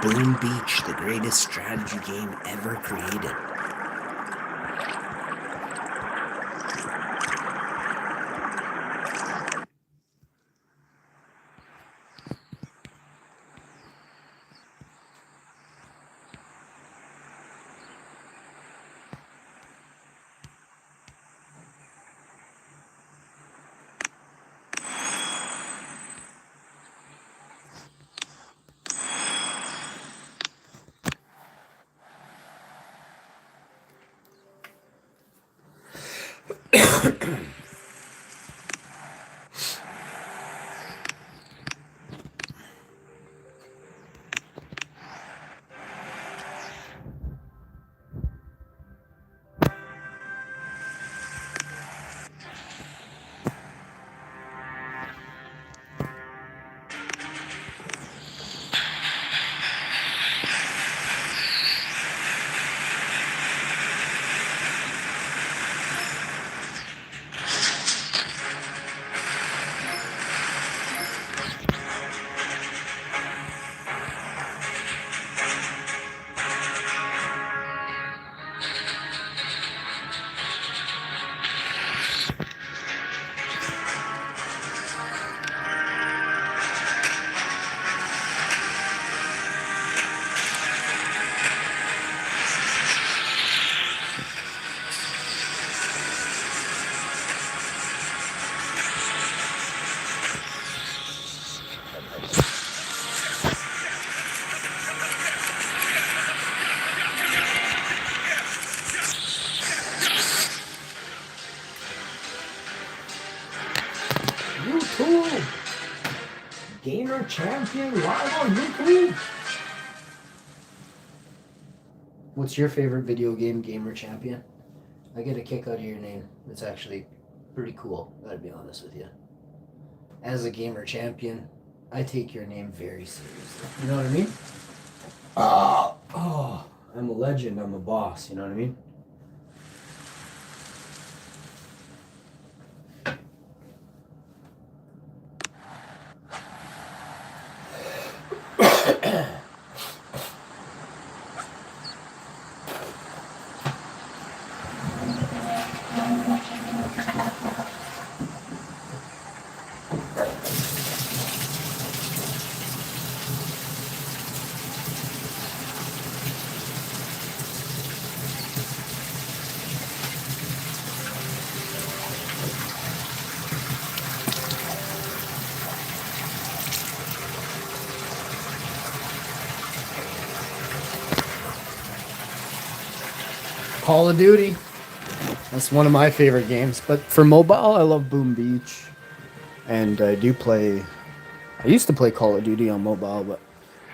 Boom Beach, the greatest strategy game ever created. YouTube! Gamer Champion live on YouTube! What's your favorite video game, Gamer Champion? I get a kick out of your name. It's actually pretty cool, gotta be honest with you. As a Gamer Champion, I take your name very seriously. You know what I mean? Oh, I'm a legend, I'm a boss, you know what I mean? Call of Duty. That's one of my favorite games. But for mobile, I love Boom Beach. And I used to play Call of Duty on mobile, but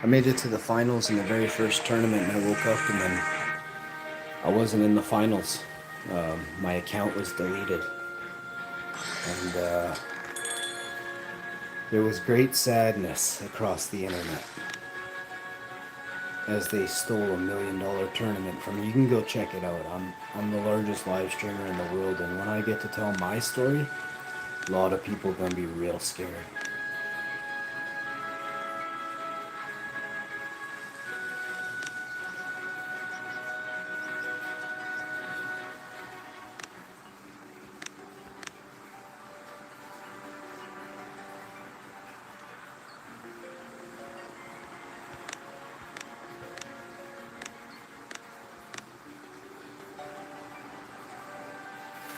I made it to the finals in the very first tournament and I woke up and then I wasn't in the finals. My account was deleted. And there was great sadness across the internet as they stole $1 million tournament from me. You can go check it out. I'm the largest live streamer in the world, and when I get to tell my story, a lot of people are gonna be real scared.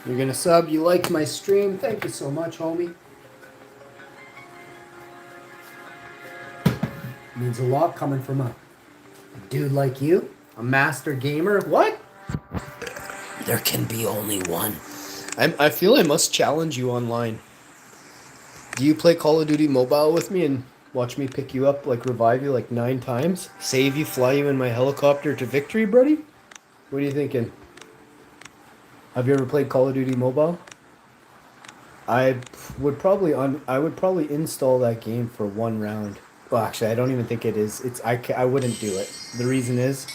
You're gonna sub, you liked my stream, thank you so much, homie. Means a lot coming from a dude like you, a master gamer. What? There can be only one. I feel I must challenge you online. Do you play Call of Duty Mobile with me and watch me pick you up, like revive you like 9 times? Save you, fly you in my helicopter to victory, buddy? What are you thinking? Have you ever played Call of Duty Mobile? I would probably install that game for 1 round. Well, actually, I don't even think it is. I wouldn't do it. The reason is,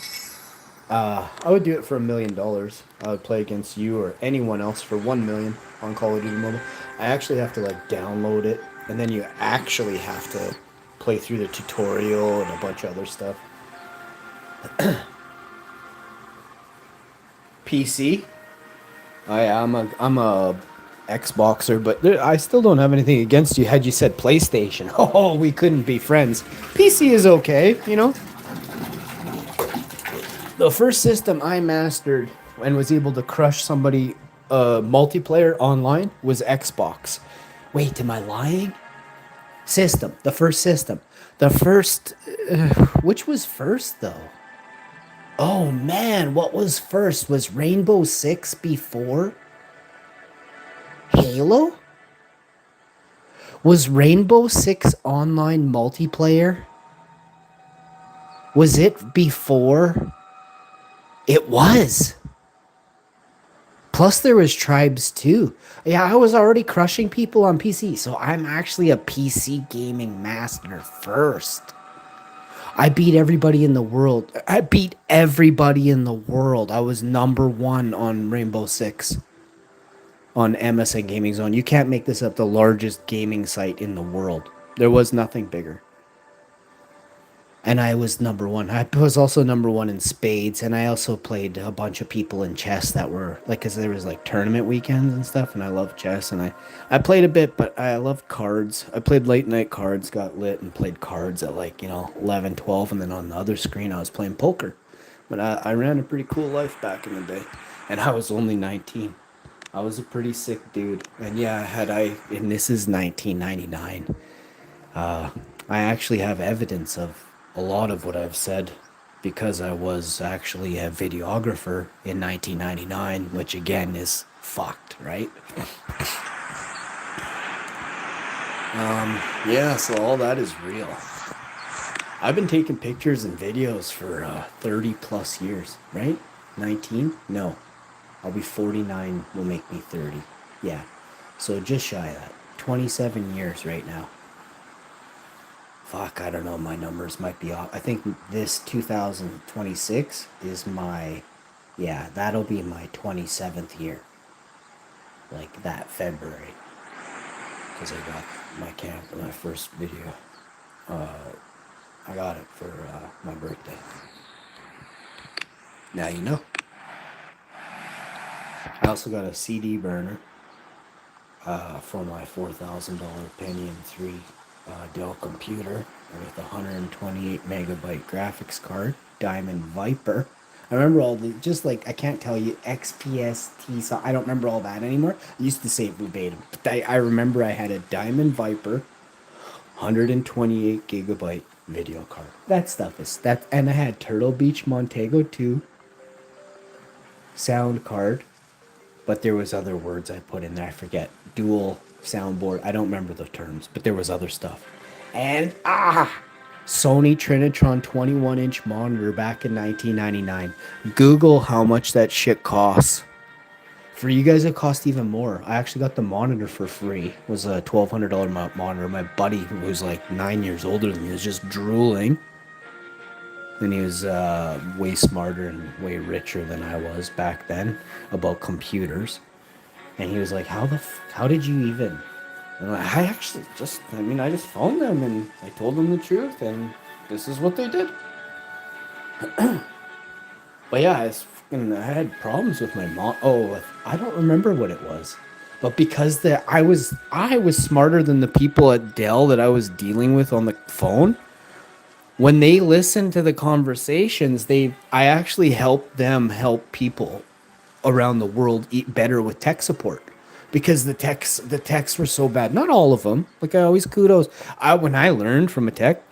I would do it for $1 million. I would play against you or anyone else for 1 million on Call of Duty Mobile. I actually have to like download it, and then you actually have to play through the tutorial and a bunch of other stuff. PC. I'm a Xboxer, but I still don't have anything against you. Had you said PlayStation, oh, we couldn't be friends. PC is okay, you know. The first system I mastered and was able to crush somebody multiplayer online was Xbox. Wait, am I lying? System, the first system, the first. Which was first though? Oh man, what was first? Was Rainbow Six before Halo? Was Rainbow Six online multiplayer? Was it before? It was. Plus, there was Tribes too. Yeah, I was already crushing people on PC, so I'm actually a PC gaming master first. I beat everybody in the world. I beat everybody in the world. I was number one on Rainbow Six on MSN Gaming Zone. You can't make this up. The largest gaming site in the world. There was nothing bigger. And I was number one. I was also number one in spades, and I also played a bunch of people in chess that were like, cause there was like tournament weekends and stuff, and I love chess, and I played a bit, but I love cards. I played late night cards, got lit, and played cards at like 11, 12, and then on the other screen I was playing poker. But I ran a pretty cool life back in the day, and I was only 19. I was a pretty sick dude, and yeah, and this is 1999. I actually have evidence of a lot of what I've said because I was actually a videographer in 1999, which again is fucked, right? Yeah, so all that is real. I've been taking pictures and videos for 30 plus years, right? 19? No. I'll be 49 will make me 30. Yeah. So just shy of that. 27 years right now. Fuck, I don't know. My numbers might be off. I think this 2026 is yeah, that'll be my 27th year. Like that February. Because I got my first video. I got it for my birthday. Now you know. I also got a CD burner for my $4,000 Pentium 3 Dell computer with a 128 megabyte graphics card, Diamond Viper. I remember all the, just like, I can't tell you, XPST, so I don't remember all that anymore. I used to say it verbatim. But I remember I had a Diamond Viper 128 gigabyte video card. That stuff is, and I had Turtle Beach Montego 2 sound card, but there was other words I put in there. I forget. Dual soundboard. I don't remember the terms, but there was other stuff. And Sony Trinitron 21-inch monitor back in 1999. Google how much that shit costs. For you guys, it cost even more. I actually got the monitor for free. It was a $1,200 monitor. My buddy, who was like 9 years older than me, was just drooling. And he was way smarter and way richer than I was back then about computers. And he was like, how did you even? And I actually I just phoned them and I told them the truth, and this is what they did. But yeah, I had problems with my mom. Oh, I don't remember what it was. But because I was smarter than the people at Dell that I was dealing with on the phone. When they listened to the conversations, I actually helped them help people around the world eat better with tech support, because the techs were so bad. Not all of them. Like, I always kudos. When I learned from a tech,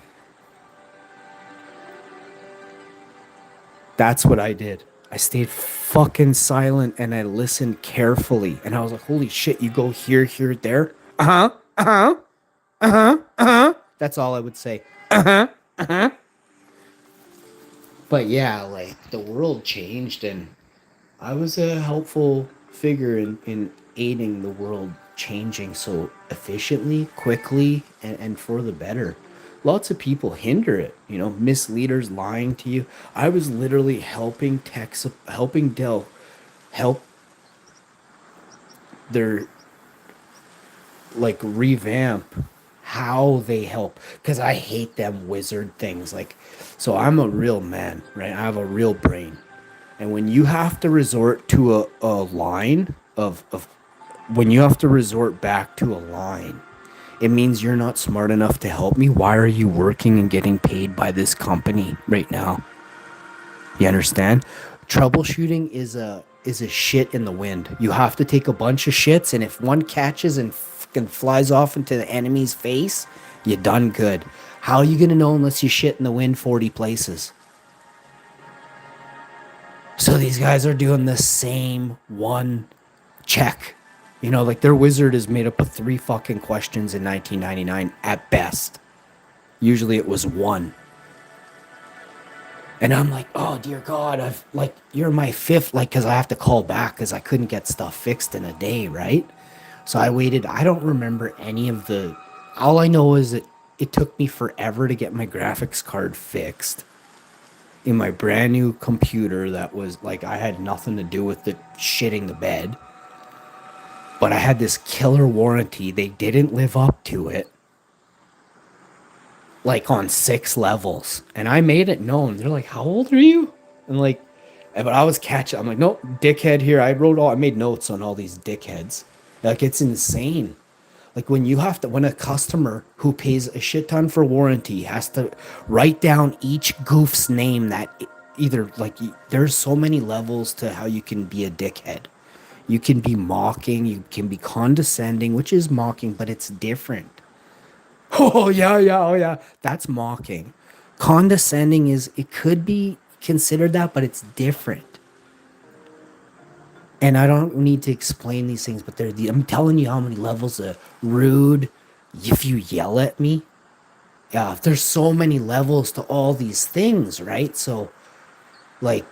that's what I did. I stayed fucking silent and I listened carefully. And I was like, holy shit, you go here, here, there. That's all I would say. But yeah, like, the world changed, and I was a helpful figure in aiding the world changing so efficiently, quickly, and for the better. Lots of people hinder it, misleaders lying to you. I was literally helping Dell help their, like, revamp how they help, because I hate them wizard things. Like, so I'm a real man, right? I have a real brain. And when you have to resort to a line of when you have to resort back to a line, it means you're not smart enough to help me. Why are you working and getting paid by this company right now? You understand? Troubleshooting is a shit in the wind. You have to take a bunch of shits, and if one catches and fucking flies off into the enemy's face, you done good. How are you gonna know unless you shit in the wind 40 places? So these guys are doing the same one check. You know, like their wizard is made up of 3 fucking questions in 1999 at best. Usually it was 1. And I'm like, oh dear God, I've like you're my 5th, like, because I have to call back because I couldn't get stuff fixed in a day, right? So I waited. I don't remember any of the. All I know is that it took me forever to get my graphics card fixed in my brand new computer that was like I had nothing to do with it shitting the bed. But I had this killer warranty. They didn't live up to it. Like on 6 levels. And I made it known. They're like, how old are you? And like, but I was catching. I'm like, nope, dickhead here. I made notes on all these dickheads. Like, it's insane. Like when a customer who pays a shit ton for warranty has to write down each goof's name that either like there's so many levels to how you can be a dickhead. You can be mocking, you can be condescending, which is mocking, but it's different. Oh yeah, yeah, oh yeah. That's mocking. Condescending is it could be considered that, but it's different. And I don't need to explain these things, but I'm telling you how many levels of rude if you yell at me. Yeah, there's so many levels to all these things, right? So like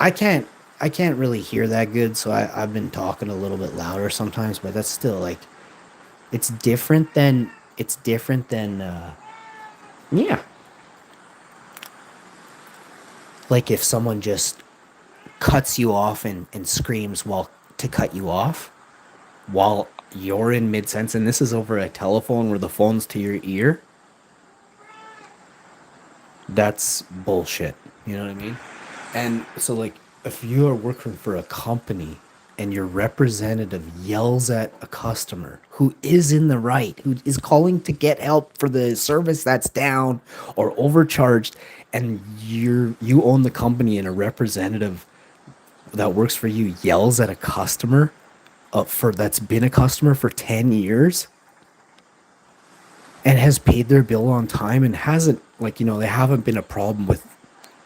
I can't I can't really hear that good, so I've been talking a little bit louder sometimes, but that's still like it's different than yeah. Like if someone just cuts you off and screams while to cut you off while you're in mid sentence, and this is over a telephone where the phone's to your ear, that's bullshit. You know what I mean? And so, like, if you are working for a company and your representative yells at a customer who is in the right, who is calling to get help for the service that's down or overcharged, and you own the company and a representative that works for you yells at a customer for that's been a customer for 10 years and has paid their bill on time and hasn't, like, they haven't been a problem with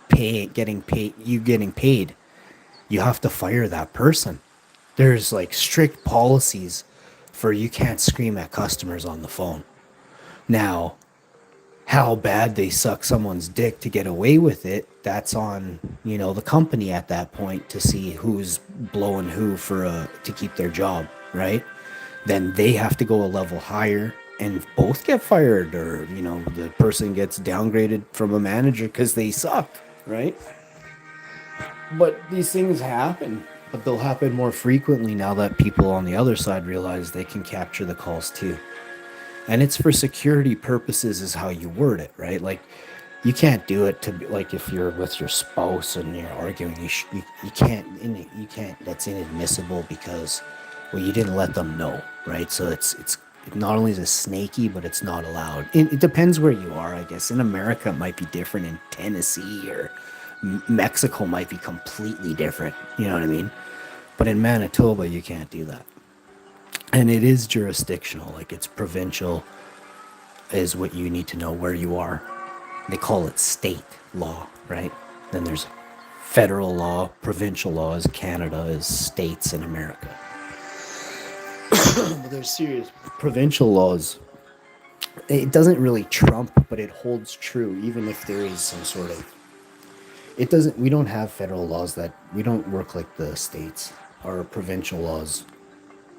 getting paid, you have to fire that person. There's like strict policies for you can't scream at customers on the phone. Now, how bad they suck someone's dick to get away with it, that's on, the company at that point to see who's blowing who to keep their job, right? Then they have to go a level higher and both get fired, or, the person gets downgraded from a manager because they suck, right? But these things happen, but they'll happen more frequently now that people on the other side realize they can capture the calls too. And it's for security purposes is how you word it, right? Like, you can't do it to be like if you're with your spouse and you're arguing, you can't, that's inadmissible because, well, you didn't let them know, right? So it's not only is it snaky, but it's not allowed. It depends where you are, I guess. In America, it might be different. In Tennessee or Mexico might be completely different. You know what I mean? But in Manitoba, you can't do that. And it is jurisdictional, like it's provincial is what you need to know where you are. They call it state law, right? Then there's federal law, provincial law is Canada, is states in America. But there's serious provincial laws. It doesn't really trump, but it holds true, even if there is some sort of. We don't have federal laws we don't work like the states. Our provincial laws,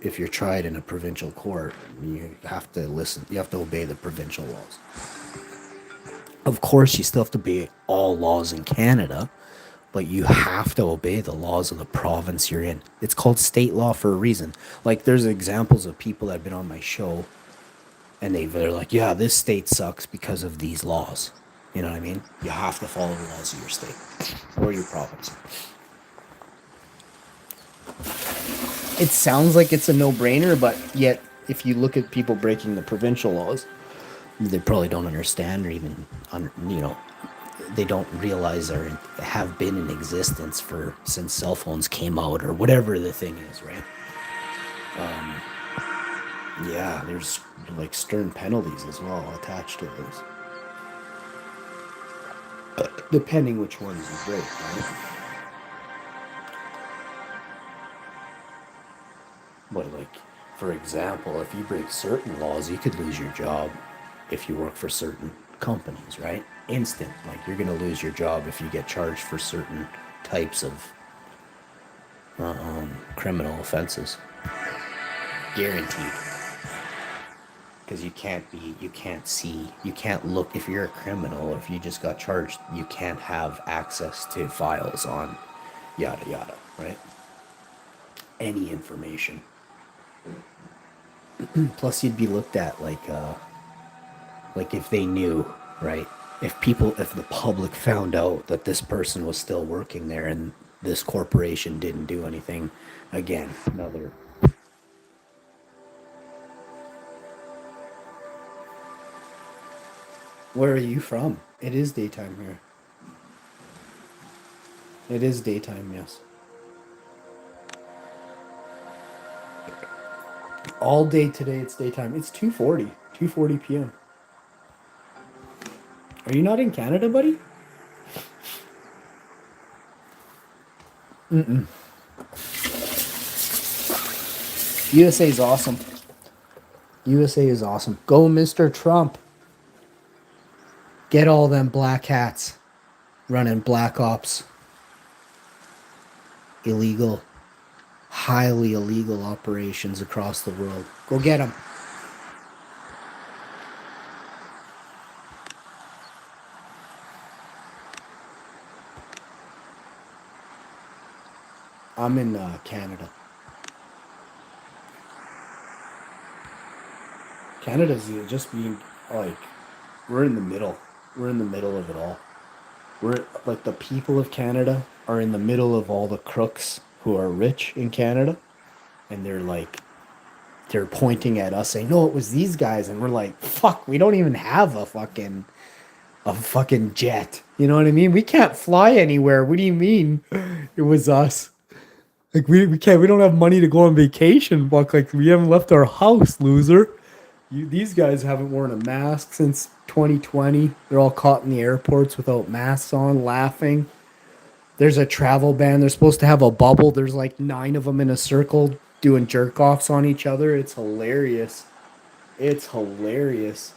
if you're tried in a provincial court, you have to obey the provincial laws. Of course, you still have to obey all laws in Canada, but you have to obey the laws of the province you're in. It's called state law for a reason. Like, there's examples of people that have been on my show And they're like, yeah, this state sucks because of these laws. You know what I mean? You have to follow the laws of your state or your province. It sounds like it's a no-brainer, but yet if you look at people breaking the provincial laws, they probably don't understand or even, they don't realize or have been in existence for since cell phones came out or whatever the thing is, right? Yeah, there's like stern penalties as well attached to those, depending which ones you break, right? But like, for example, if you break certain laws, you could lose your job if you work for certain companies, right? Instant, like you're gonna lose your job if you get charged for certain types of criminal offenses. Guaranteed. Because you can't look, if you're a criminal, if you just got charged, you can't have access to files on yada yada, right? Any information. Plus, you'd be looked at like if they knew, right? If the public found out that this person was still working there and this corporation didn't do anything, again, another. Where are you from? It is daytime here. It is daytime, yes. All day today, it's daytime. It's 2:40 p.m. Are you not in Canada, buddy? USA is awesome. USA is awesome. Go, Mr. Trump. Get all them black hats running black ops. Illegal, highly illegal operations across the world. Go get them. I'm in Canada. Canada's just being like, we're in the middle. We're in the middle of it all. We're like, the people of Canada are in the middle of all the crooks who are rich in Canada, and they're pointing at us saying, "No, it was these guys," and we're like, "Fuck, we don't even have a fucking jet." You know what I mean? We can't fly anywhere. What do you mean? It was us. Like we don't have money to go on vacation, Buck. Like we haven't left our house, loser. These guys haven't worn a mask since 2020. They're all caught in the airports without masks on, laughing. There's a travel ban. They're supposed to have a bubble. There's like 9 of them in a circle doing jerk offs on each other. It's hilarious. It's hilarious.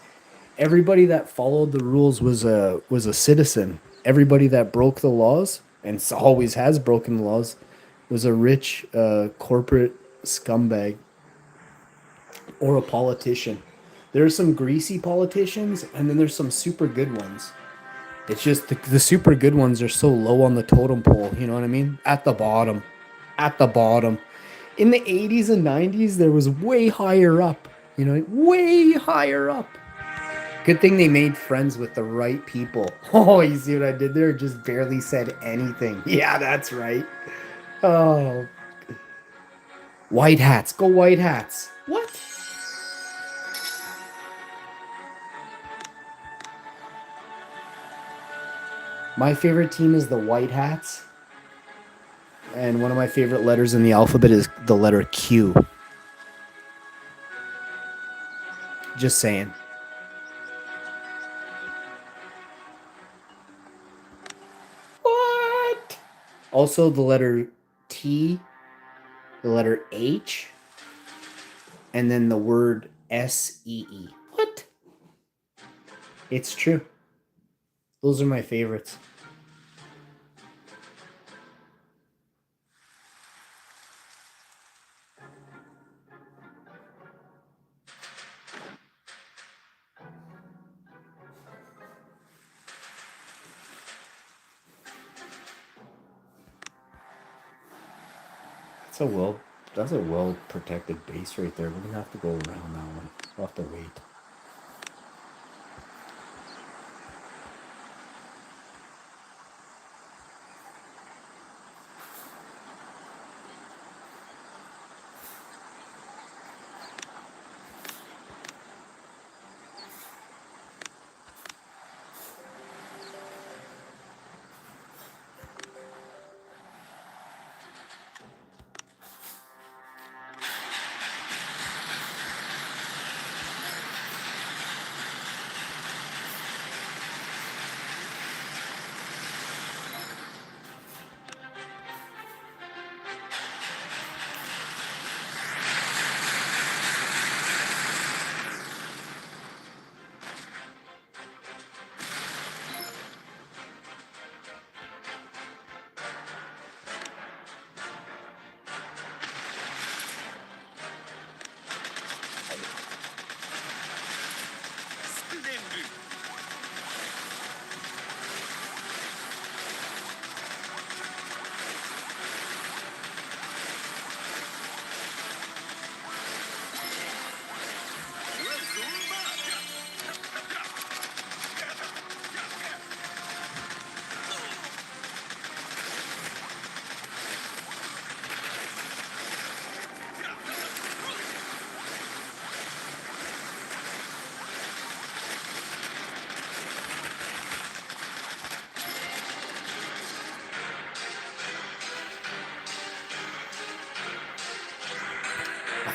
Everybody that followed the rules was a citizen. Everybody that broke the laws and always has broken the laws was a rich corporate scumbag or a politician. There are some greasy politicians, and then there's some super good ones. It's just the super good ones are so low on the totem pole. You know what I mean? At the bottom, at the bottom. In the 80s and 90s, there was way higher up. You know, way higher up. Good thing they made friends with the right people. Oh, you see what I did there? Just barely said anything. Yeah, that's right. Oh, white hats. Go white hats. What? My favorite team is the White Hats. And one of my favorite letters in the alphabet is the letter Q. Just saying. What? Also, the letter T, the letter H, and then the word SEE. What? It's true. Those are my favorites. That's a well that's a well protected base right there. We're gonna have to go around that one. We'll have to wait.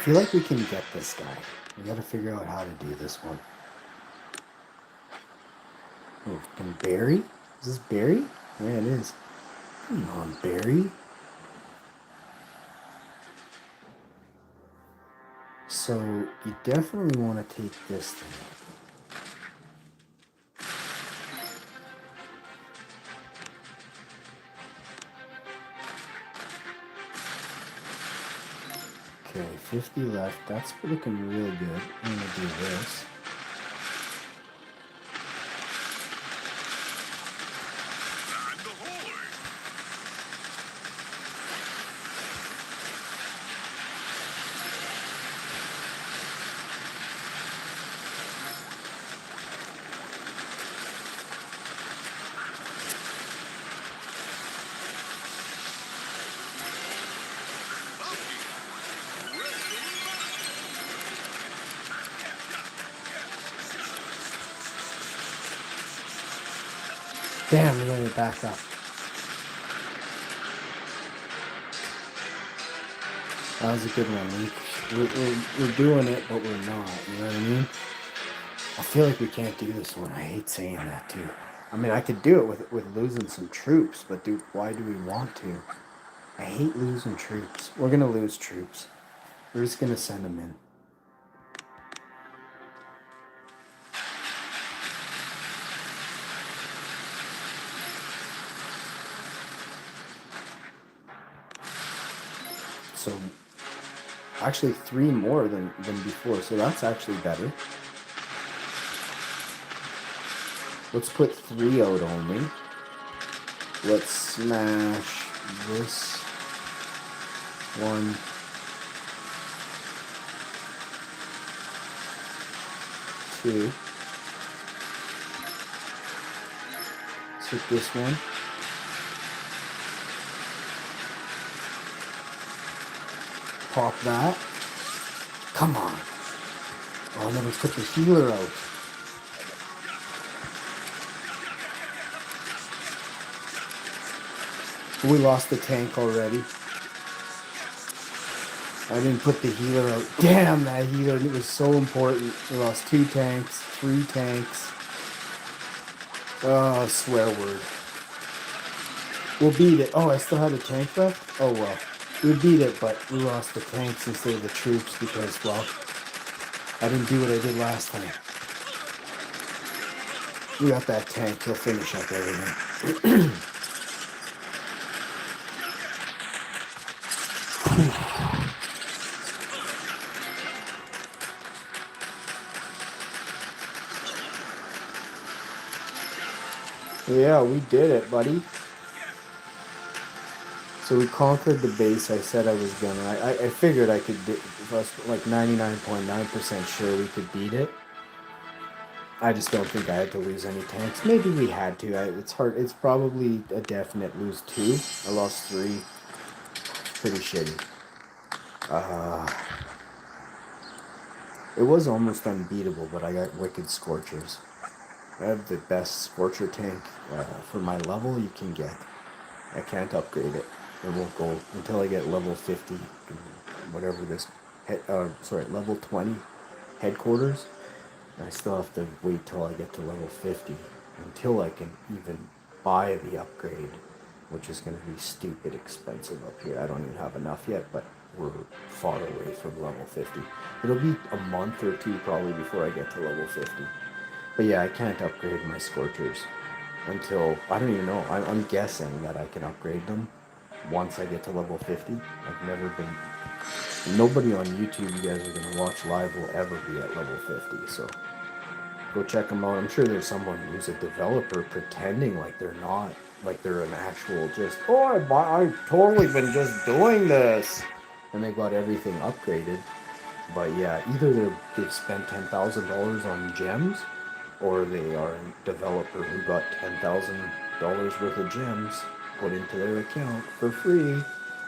feel like we can get this guy. We gotta figure out how to do this one. Oh, can Barry? Is this Barry? Yeah, it is. Come on, Barry. So you definitely want to take this thing. Okay, 50 left. That's looking really good. I'm gonna do this. Damn, we gotta back up. That was a good one. We're doing it, but we're not. You know what I mean? I feel like we can't do this one. I hate saying that too. I mean, I could do it with losing some troops, but why do we want to? I hate losing troops. We're gonna lose troops. We're just gonna send them in. So actually 3 more than before, so that's actually better. Let's put 3 out only. Let's smash this one. Two. Let's hit this one. Pop that. Come on. Oh, and then we put the healer out. We lost the tank already. I didn't put the healer out. Damn, that healer, it was so important. We lost 2 tanks, 3 tanks. Oh, swear word. We'll beat it. Oh, I still had a tank left? Oh, well. We beat it, but we lost the tanks instead of the troops because, well, I didn't do what I did last time. We got that tank. He'll finish up everything. Yeah, we did it, buddy. So we conquered the base. I said I was gonna. I figured I could do. I was like 99.9% sure we could beat it. I just don't think I had to lose any tanks. Maybe we had to. It's hard. It's probably a definite lose 2. I lost 3. Pretty shitty. It was almost unbeatable, but I got wicked Scorchers. I have the best Scorcher tank for my level you can get. I can't upgrade it. It won't go until I get level 50, whatever this, level 20 headquarters. I still have to wait till I get to level 50 until I can even buy the upgrade, which is going to be stupid expensive up here. I don't even have enough yet, but we're far away from level 50. It'll be a month or 2 probably before I get to level 50. But yeah, I can't upgrade my Scorchers until, I don't even know. I'm guessing that I can upgrade them once I get to level 50. I've never been, nobody on YouTube you guys are going to watch live will ever be at level 50, so go check them out. I'm sure there's someone who's a developer pretending like they're not, like they're an actual just, I've totally been just doing this, and they got everything upgraded. But yeah, either they've spent $10,000 on gems, or they are a developer who got $10,000 worth of gems put into their account for free.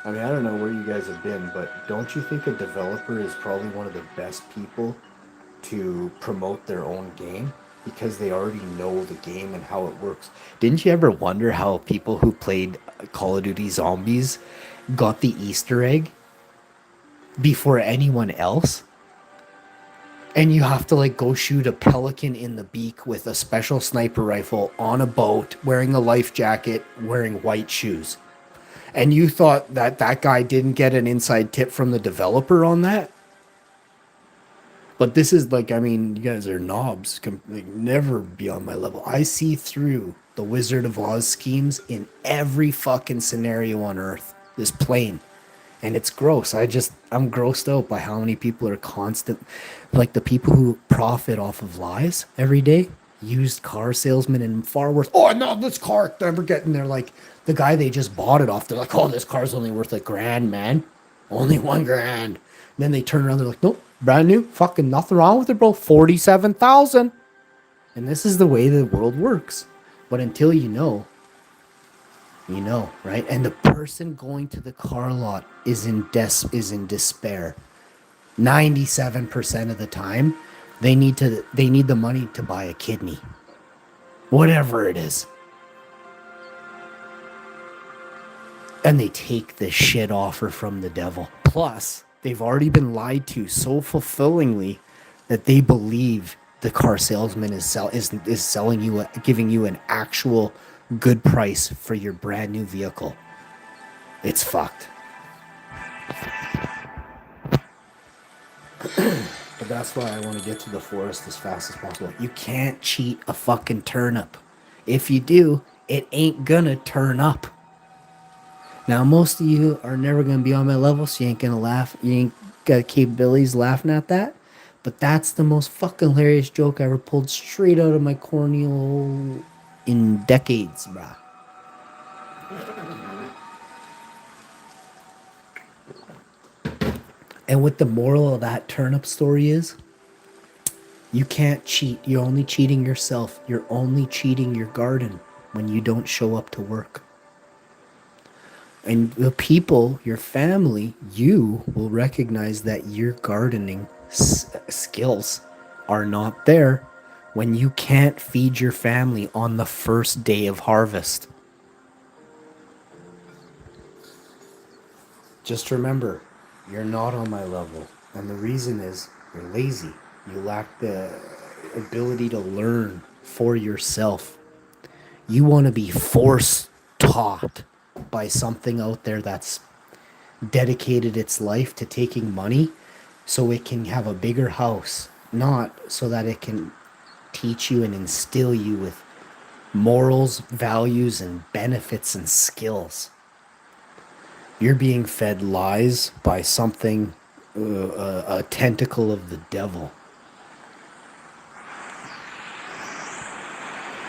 I mean, I don't know where you guys have been, but don't you think a developer is probably one of the best people to promote their own game? Because they already know the game and how it works. Didn't you ever wonder how people who played Call of Duty Zombies got the Easter egg? before anyone else. And you have to like go shoot a pelican in the beak with a special sniper rifle on a boat, wearing a life jacket, wearing white shoes. And you thought that that guy didn't get an inside tip from the developer on that? But this is like, I mean, you guys are knobs. Like, never be on my level. I see through the Wizard of Oz schemes in every fucking scenario on Earth. This plane. And it's gross. I'm grossed out by how many people are constant. Like the people who profit off of lies every day. Used car salesmen and far worse. Oh, no, this car. Never getting there. Like the guy they just bought it off. They're like, oh, this car's only worth $1,000, man. Only $1,000. And then they turn around. They're like, nope, brand new. Fucking nothing wrong with it, bro. 47,000. And this is the way the world works. But until you know, right? And the person going to the car lot is in despair. 97% of the time, they need the money to buy a kidney. Whatever it is. And they take this shit offer from the devil. Plus, they've already been lied to so fulfillingly that they believe the car salesman is selling you, giving you an actual good price for your brand new vehicle. It's fucked. But that's why I want to get to the forest as fast as possible. You can't cheat a fucking turnip. If you do, it ain't gonna turn up. Now, most of you are never gonna be on my level, so you ain't gonna laugh. You ain't got capabilities laughing at that. But that's the most fucking hilarious joke I ever pulled straight out of my cornea in decades, bruh. And what the moral of that turnip story is, you can't cheat. You're only cheating yourself. You're only cheating your garden when you don't show up to work. And the people, your family, you will recognize that your gardening skills are not there when you can't feed your family on the first day of harvest. Just remember, you're not on my level. And the reason is you're lazy. You lack the ability to learn for yourself. You want to be force taught by something out there that's dedicated its life to taking money so it can have a bigger house, not so that it can teach you and instill you with morals, values, and benefits and skills. You're being fed lies by something, a tentacle of the devil.